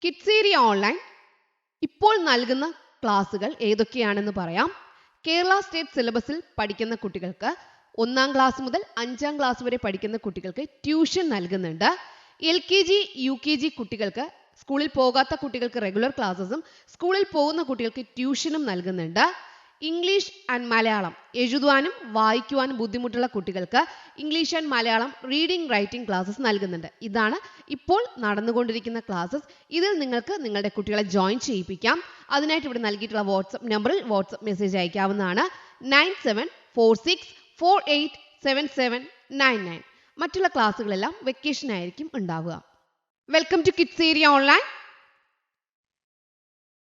കിഡ്സേരിയ online ഇപ്പോൾ നൽകുന്ന ക്ലാസുകൾ ഏതൊക്കെയാണെന്ന് പറയാം. കേരള സ്റ്റേറ്റ് സിലബസിൽ പഠിക്കുന്ന കുട്ടികൾക്ക് 1-ാം ക്ലാസ് മുതൽ 5-ാം ക്ലാസ് വരെ പഠിക്കുന്ന കുട്ടികൾക്ക് ട്യൂഷൻ നൽകുന്നുണ്ട്. LKG UKG കുട്ടികൾക്ക് സ്കൂളിൽ പോകാത്ത കുട്ടികൾക്ക് റെഗുലർ ക്ലാസ്സസും സ്കൂളിൽ പോകുന്ന കുട്ടികൾക്ക് ട്യൂഷനും നൽകുന്നുണ്ട്. ഇംഗ്ലീഷ് ആൻഡ് മലയാളം എഴുതുവാനും വായിക്കുവാനും ബുദ്ധിമുട്ടുള്ള കുട്ടികൾക്ക് English and Malayalam reading writing classes നൽകുന്നുണ്ട്. ഇതാണ് ഇപ്പോൾ നടന്നുകൊണ്ടിരിക്കുന്ന ക്ലാസ്സസ്. ഇതിൽ നിങ്ങൾക്ക് നിങ്ങളുടെ കുട്ടികളെ ജോയിൻ ചെയ്യിപ്പിക്കാം. അതിനായിട്ട് ഇവിടെ നൽകിയിട്ടുള്ള വാട്സപ്പ് നമ്പറിൽ വാട്സപ്പ് മെസ്സേജ് അയക്കാവുന്നതാണ്. 9746487799. മറ്റുള്ള ക്ലാസ്സുകളെല്ലാം വെക്കേഷൻ ആയിരിക്കും ഉണ്ടാവുക. Welcome to Kidzeria online.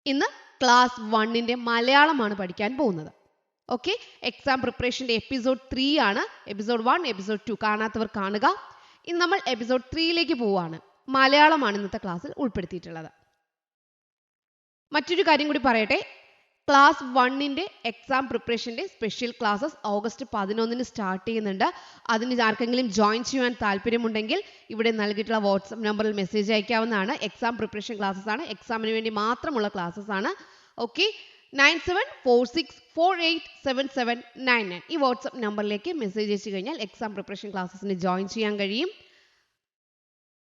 ഇന്ന് ക്ലാസ് 1-ന്റെ മലയാളമാണ് പഠിക്കാൻ പോകുന്നത്. ഓക്കെ, എക്സാം പ്രിപ്പറേഷൻ്റെ എപ്പിസോഡ് 3 ആണ്. എപ്പിസോഡ് 1, എപ്പിസോഡ് 2 കാണാത്തവർ കാണുക. ഇന്ന് നമ്മൾ എപ്പിസോഡ് 3ലേക്ക് പോവാണ്. മലയാളമാണ് ഇന്നത്തെ ക്ലാസ്സിൽ ഉൾപ്പെടുത്തിയിട്ടുള്ളത്. മറ്റൊരു കാര്യം കൂടി പറയട്ടെ, ക്ലാസ് 1-ന്റെ എക്സാം പ്രിപ്പറേഷൻ്റെ സ്പെഷ്യൽ ക്ലാസ്സസ് ഓഗസ്റ്റ് 11-ന് സ്റ്റാർട്ട് ചെയ്യുന്നുണ്ട്. അതിന് ആർക്കെങ്കിലും ജോയിൻ ചെയ്യാൻ താല്പര്യമുണ്ടെങ്കിൽ ഇവിടെ നൽകിയിട്ടുള്ള വാട്സപ്പ് നമ്പറിൽ മെസ്സേജ് അയക്കാവുന്നതാണ്. എക്സാം പ്രിപ്പറേഷൻ ക്ലാസ്സസ് ആണ്, എക്സാമിന് വേണ്ടി മാത്രമുള്ള ക്ലാസ്സസ് ആണ്. ഓക്കെ, 9746487799 ഈ വാട്സപ്പ് നമ്പറിലേക്ക് മെസ്സേജ് അയച്ചു കഴിഞ്ഞാൽ എക്സാം പ്രിപ്പറേഷൻ ക്ലാസ്സസിന് ജോയിൻ ചെയ്യാൻ കഴിയും.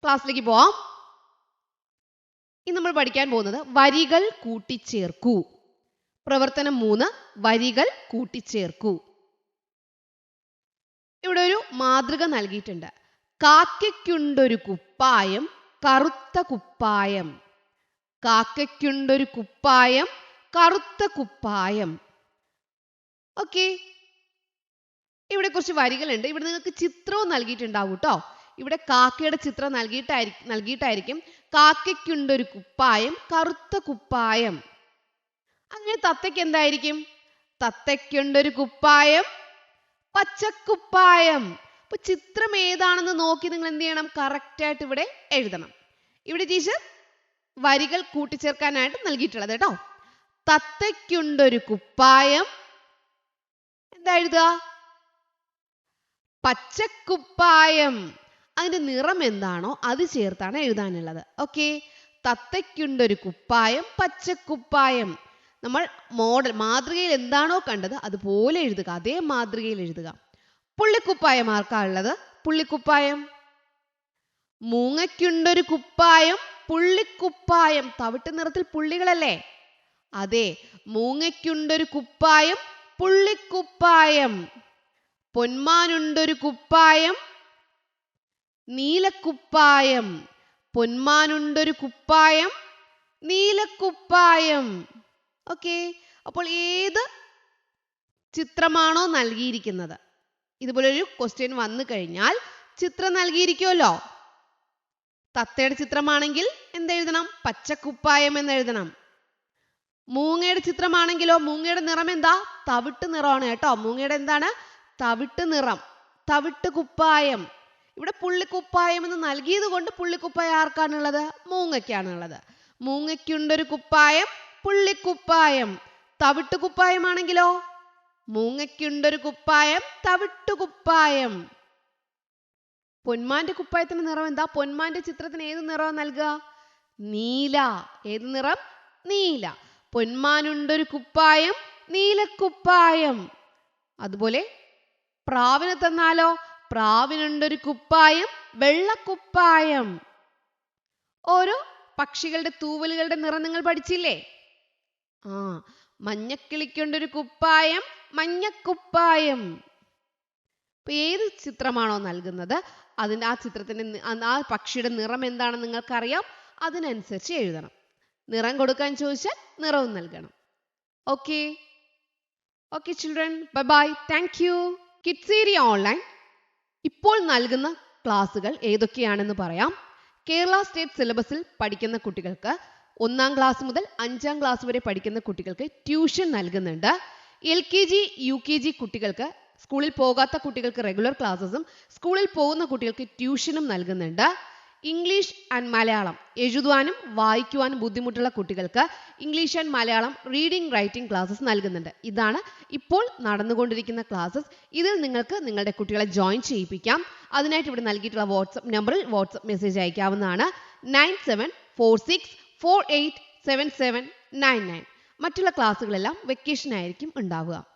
ക്ലാസ്സിലേക്ക് പോവാം. ഇന്ന് നമ്മൾ പഠിക്കാൻ പോകുന്നത് വരികൾ കൂട്ടിച്ചേർക്കൂ. പ്രവർത്തനം 3, വരികൾ കൂട്ടിച്ചേർക്കൂ. ഇവിടെ ഒരു മാതൃക നൽകിയിട്ടുണ്ട്. കാക്കയ്ക്കുണ്ടൊരു കുപ്പായം, കറുത്ത കുപ്പായം. കാക്കയ്ക്കുണ്ടൊരു കുപ്പായം, കറുത്ത കുപ്പായം. ഓക്കെ, ഇവിടെ കുറച്ച് വരികളുണ്ട്. ഇവിടെ നിങ്ങൾക്ക് ചിത്രവും നൽകിയിട്ടുണ്ടാവും കേട്ടോ. ഇവിടെ കാക്കയുടെ ചിത്രം നൽകിയിട്ടായിരിക്കും കാക്കയ്ക്കുണ്ടൊരു കുപ്പായം, കറുത്ത കുപ്പായം. അങ്ങനെ തത്തയ്ക്ക് എന്തായിരിക്കും? തത്തയ്ക്കുണ്ടൊരു കുപ്പായം, പച്ചക്കുപ്പായം. അപ്പൊ ചിത്രം ഏതാണെന്ന് നോക്കി നിങ്ങൾ എന്ത് ചെയ്യണം? കറക്റ്റ് ആയിട്ട് ഇവിടെ എഴുതണം. ഇവിടെ ടീച്ചർ വരികൾ കൂട്ടിച്ചേർക്കാനായിട്ട് നൽകിയിട്ടുള്ളത് കേട്ടോ. തത്തയ്ക്കുണ്ടൊരു കുപ്പായം, എന്താ എഴുതുക? പച്ചക്കുപ്പായം. അതിന്റെ നിറം എന്താണോ അത് ചേർത്താണ് എഴുതാനുള്ളത്. ഓക്കെ, തത്തയ്ക്കുണ്ടൊരു കുപ്പായം, പച്ചക്കുപ്പായം. നമ്മൾ മാതൃകയിൽ എന്താണോ കണ്ടത് അതുപോലെ എഴുതുക, അതേ മാതൃകയിൽ എഴുതുക. പുള്ളിക്കുപ്പായം ആർക്കാ ഉള്ളത്? പുള്ളിക്കുപ്പായം. മൂങ്ങയ്ക്കുണ്ടൊരു കുപ്പായം, പുള്ളിക്കുപ്പായം. തവിട്ട് നിറത്തിൽ പുള്ളികളല്ലേ? അതെ, മൂങ്ങയ്ക്കുണ്ടൊരു കുപ്പായം, പുള്ളിക്കുപ്പായം. പൊന്മാനുണ്ടൊരു കുപ്പായം, നീലക്കുപ്പായം. പൊന്മാനുണ്ടൊരു കുപ്പായം, നീലക്കുപ്പായം. ഓക്കെ, അപ്പോൾ ഏത് ചിത്രമാണോ നൽകിയിരിക്കുന്നത്, ഇതുപോലൊരു ക്വസ്റ്റ്യൻ വന്നു കഴിഞ്ഞാൽ ചിത്രം നൽകിയിരിക്കുമല്ലോ. തത്തയുടെ ചിത്രമാണെങ്കിൽ എന്തെഴുതണം? പച്ചക്കുപ്പായം എന്നെഴുതണം. മൂങ്ങയുടെ ചിത്രമാണെങ്കിലോ മൂങ്ങയുടെ നിറം എന്താ? തവിട്ട് നിറമാണ് കേട്ടോ. മൂങ്ങയുടെ എന്താണ്? തവിട്ട് നിറം, തവിട്ട് കുപ്പായം. ഇവിടെ പുള്ളിക്കുപ്പായം എന്ന് നൽകിയത് കൊണ്ട് പുള്ളിക്കുപ്പായം ആർക്കാണുള്ളത്? മൂങ്ങയ്ക്കാണുള്ളത്. മൂങ്ങയ്ക്കുണ്ടൊരു കുപ്പായം, പുള്ളിക്കുപ്പായം. തവിട്ട് കുപ്പായമാണെങ്കിലോ മൂങ്ങയ്ക്കുണ്ടൊരു കുപ്പായം, തവിട്ട് കുപ്പായം. പൊന്മാന്റെ കുപ്പായത്തിന് നിറം എന്താ? പൊന്മാന്റെ ചിത്രത്തിന് ഏത് നിറം നൽകുക? നീല. ഏത് നിറം? നീല. പൊന്മാനുണ്ടൊരു കുപ്പായം, നീലക്കുപ്പായം. അതുപോലെ പ്രാവിനെ തന്നാലോ? പ്രാവിനുണ്ടൊരു കുപ്പായം, വെള്ളക്കുപ്പായം. ഓരോ പക്ഷികളുടെ തൂവലുകളുടെ നിറം നിങ്ങൾ പഠിച്ചില്ലേ? മഞ്ഞക്കിളിക്കൊണ്ടൊരു കുപ്പായം, മഞ്ഞക്കുപ്പായം. അപ്പൊ ഏത് ചിത്രമാണോ നൽകുന്നത് അതിൻ്റെ ആ ചിത്രത്തിന്റെ ആ പക്ഷിയുടെ നിറം എന്താണെന്ന് നിങ്ങൾക്കറിയാം. അതിനനുസരിച്ച് എഴുതണം. നിറം കൊടുക്കാൻ ചോദിച്ചാൽ നിറവും നൽകണം. Okay okay children, bye bye, thank you. കിഡ്സേരിയ online ഇപ്പോൾ നൽകുന്ന ക്ലാസുകൾ ഏതൊക്കെയാണെന്ന് പറയാം. കേരള സ്റ്റേറ്റ് സിലബസിൽ പഠിക്കുന്ന കുട്ടികൾക്ക് 1-ാം ക്ലാസ് മുതൽ 5-ാം ക്ലാസ് വരെ പഠിക്കുന്ന കുട്ടികൾക്ക് ട്യൂഷൻ നൽകുന്നുണ്ട്. LKG UKG കുട്ടികൾക്ക് സ്കൂളിൽ പോകാത്ത കുട്ടികൾക്ക് റെഗുലർ ക്ലാസ്സസും സ്കൂളിൽ പോകുന്ന കുട്ടികൾക്ക് ട്യൂഷനും നൽകുന്നുണ്ട്. ഇംഗ്ലീഷ് ആൻഡ് മലയാളം എഴുതുവാനും വായിക്കുവാനും ബുദ്ധിമുട്ടുള്ള കുട്ടികൾക്ക് English and Malayalam reading writing classes നൽകുന്നുണ്ട്. ഇതാണ് ഇപ്പോൾ നടന്നുകൊണ്ടിരിക്കുന്ന ക്ലാസ്സസ്. ഇതിൽ നിങ്ങൾക്ക് നിങ്ങളുടെ കുട്ടികളെ ജോയിൻ ചെയ്യിപ്പിക്കാം. അതിനായിട്ട് ഇവിടെ നൽകിയിട്ടുള്ള വാട്സപ്പ് നമ്പറിൽ വാട്സപ്പ് മെസ്സേജ് അയക്കാവുന്നതാണ്. 9746 487799. മറ്റുള്ള ക്ലാസ്സുകളെല്ലാം വെക്കേഷൻ ആയിരിക്കും ഉണ്ടാവുക.